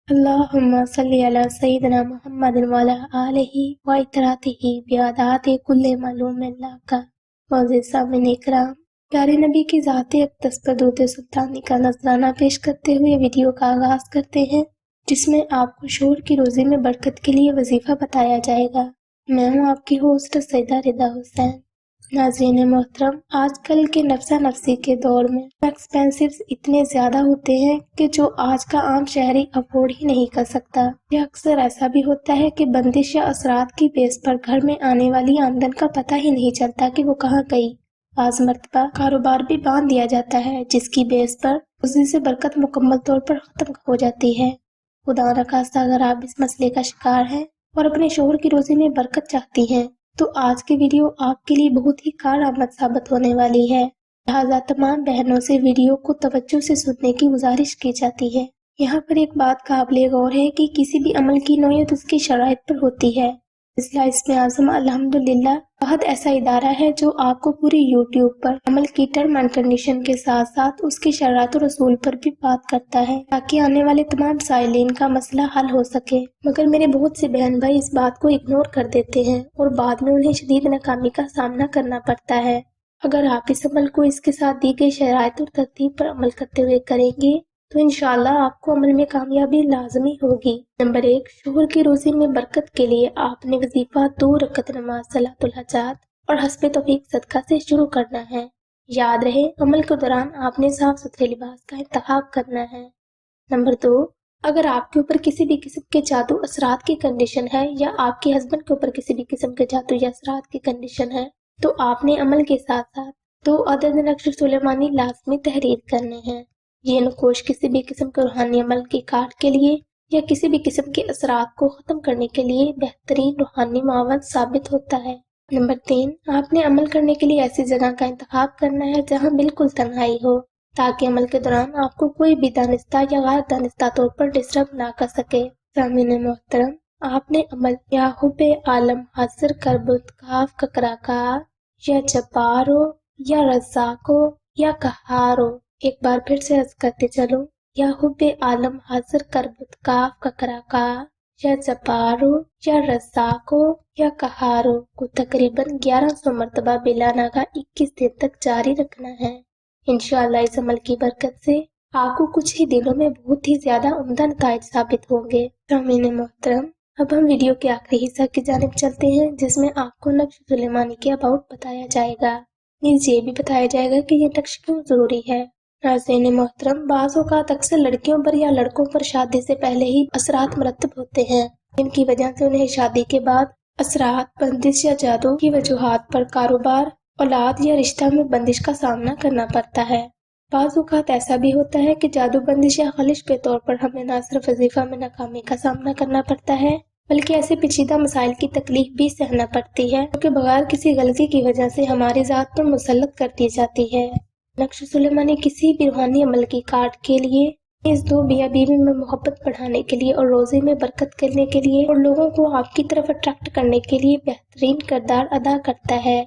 اللهم صل على سيدنا محمد وعلى آله وإطراته بیادات کل معلوم اللہ کا۔ معزز سامعین اکرام، پیارے نبی کی ذات اقدس پر درود سلطانی کا نذرانہ پیش کرتے ہوئے ویڈیو کا آغاز کرتے ہیں، جس میں آپ کو شعور کی روزی میں برکت کے لیے وظیفہ بتایا جائے گا۔ میں ہوں آپ کی ہوسٹ سیدہ رضا حسین۔ ناظرین محترم، آج کل کے نفسا نفسی کے دور میں ایکسپینسیوز اتنے زیادہ ہوتے ہیں کہ جو آج کا عام شہری افورڈ ہی نہیں کر سکتا۔ یہ اکثر ایسا بھی ہوتا ہے کہ بندش یا اثرات کی بیس پر گھر میں آنے والی آمدن کا پتہ ہی نہیں چلتا کہ وہ کہاں گئی۔ بعض مرتبہ کاروبار بھی باندھ دیا جاتا ہے جس کی بیس پر روزی سے برکت مکمل طور پر ختم ہو جاتی ہے۔ خدا نخواستہ اگر آپ اس مسئلے کا شکار ہیں اور اپنے شوہر کی روزی میں برکت چاہتی ہیں تو آج کی ویڈیو آپ کے لیے بہت ہی کارآمد ثابت ہونے والی ہے، لہٰذا تمام بہنوں سے ویڈیو کو توجہ سے سننے کی گزارش کی جاتی ہے۔ یہاں پر ایک بات قابل غور ہے کہ کسی بھی عمل کی نوعیت اس کی شرائط پر ہوتی ہے۔ اسم اعظم الحمدللہ بہت ایسا ادارہ ہے جو آپ کو پوری یوٹیوب پر عمل کی ٹرم اینڈ کنڈیشن کے ساتھ ساتھ اس کی شرائط و رسول پر بھی بات کرتا ہے تاکہ آنے والے تمام سائلین کا مسئلہ حل ہو سکے، مگر میرے بہت سے بہن بھائی اس بات کو اگنور کر دیتے ہیں اور بعد میں انہیں شدید ناکامی کا سامنا کرنا پڑتا ہے۔ اگر آپ اس عمل کو اس کے ساتھ دی گئی شرائط اور ترتیب پر عمل کرتے ہوئے کریں گے تو انشاءاللہ آپ کو عمل میں کامیابی لازمی ہوگی۔ نمبر 1، شوہر کی روزی میں برکت کے لیے آپ نے وظیفہ 2 رکعت نماز صلاۃ الحاجات اور حسب توفیق صدقہ سے شروع کرنا ہے۔ یاد رہے عمل کے دوران آپ نے صاف ستھرے لباس کا انتخاب کرنا ہے۔ نمبر 2، اگر آپ کے اوپر کسی بھی قسم کے جادو اثرات کی کنڈیشن ہے یا آپ کے ہسبینڈ کے اوپر کسی بھی قسم کے جادو یا اثرات کی کنڈیشن ہے تو آپ نے عمل کے ساتھ ساتھ 2 عدد نقش سلیمانی لازمی تحریر کرنے ہیں۔ یہ نقوش کسی بھی قسم کے روحانی عمل کی کاٹ کے لیے یا کسی بھی قسم کے اثرات کو ختم کرنے کے لیے بہترین روحانی معاون ثابت ہوتا ہے۔ نمبر 3، آپ نے عمل کرنے کے لیے ایسی جگہ کا انتخاب کرنا ہے جہاں بالکل تنہائی ہو تاکہ عمل کے دوران آپ کو کوئی بھی دانستہ یا غیر دانستہ طور پر ڈسٹرب نہ کر سکے۔ سامعین محترم، آپ نے عمل یا حب عالم حاضر کربت کاف ککرا کا یا جبارو یا رزاقو یا قہارو، ایک بار پھر سے عرض کرتے چلو، یا حب عالم حاضر کربت کاف ککرا کا یا جبارو یا رزاقو یا قہارو کو تقریباً 1100 مرتبہ بلا ناغہ 21 دن تک جاری رکھنا ہے۔ انشاءاللہ اس عمل کی برکت سے آپ کو کچھ ہی دنوں میں بہت ہی زیادہ عمدہ نتائج ثابت ہوں گے۔ سامعین محترم، اب ہم ویڈیو کے آخری حصہ کی جانب چلتے ہیں جس میں آپ کو نقش سلیمانی کے اباؤٹ بتایا جائے گا، نیز یہ بھی بتایا جائے گا کہ یہ نقش کیوں ضروری ہے۔ ناظرین محترم، بعض اوقات اکثر لڑکیوں پر یا لڑکوں پر شادی سے پہلے ہی اثرات مرتب ہوتے ہیں، جن کی وجہ سے انہیں شادی کے بعد اثرات، بندش یا جادو کی وجوہات پر کاروبار، اولاد یا رشتہ میں بندش کا سامنا کرنا پڑتا ہے۔ بعض اوقات ایسا بھی ہوتا ہے کہ جادو، بندش یا خلش کے طور پر ہمیں نہ صرف وظیفہ میں ناکامی کا سامنا کرنا پڑتا ہے بلکہ ایسے پیچیدہ مسائل کی تکلیف بھی سہنا پڑتی ہے جو کہ بغیر کسی غلطی کی وجہ سے ہماری ذات پر مسلط کر دی جاتی ہے۔ نقش سلیمانی کسی بھی روحانی عمل کی کاٹ کے لیے، اس 2 میاں بیوی میں محبت بڑھانے کے لیے اور روزے میں برکت کرنے کے لیے اور لوگوں کو آپ کی طرف اٹریکٹ کرنے کے لیے بہترین کردار ادا کرتا ہے،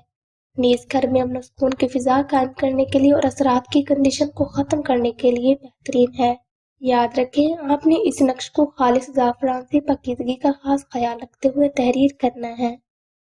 نیز گھر میں امن و سکون کی فضا قائم کرنے کے لیے اور اثرات کی کنڈیشن کو ختم کرنے کے لیے بہترین ہے۔ یاد رکھیں، آپ نے اس نقش کو خالص زعفران سے پاکیزگی کا خاص خیال رکھتے ہوئے تحریر کرنا ہے۔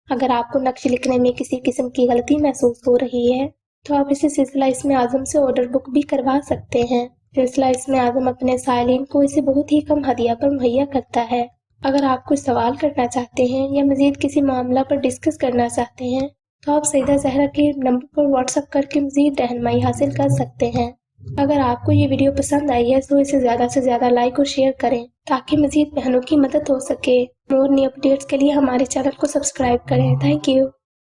اگر آپ کو نقش لکھنے میں کسی قسم کی غلطی محسوس ہو رہی ہے تو آپ اسے سلسلہ اسم اعظم سے آرڈر بک بھی کروا سکتے ہیں۔ سلسلہ اسم اعظم اپنے سائلین کو اسے بہت ہی کم ہدیہ پر مہیا کرتا ہے۔ اگر آپ کوئی سوال کرنا چاہتے ہیں یا مزید کسی معاملہ پر ڈسکس کرنا چاہتے ہیں تو آپ سیدہ زہرا کے نمبر پر واٹس ایپ کر کے مزید رہنمائی حاصل کر سکتے ہیں۔ اگر آپ کو یہ ویڈیو پسند آئی ہے تو اسے زیادہ سے زیادہ لائک اور شیئر کریں تاکہ مزید بہنوں کی مدد ہو سکے۔ اور نئی اپڈیٹس کے لیے ہمارے چینل کو سبسکرائب کریں۔ Thank you.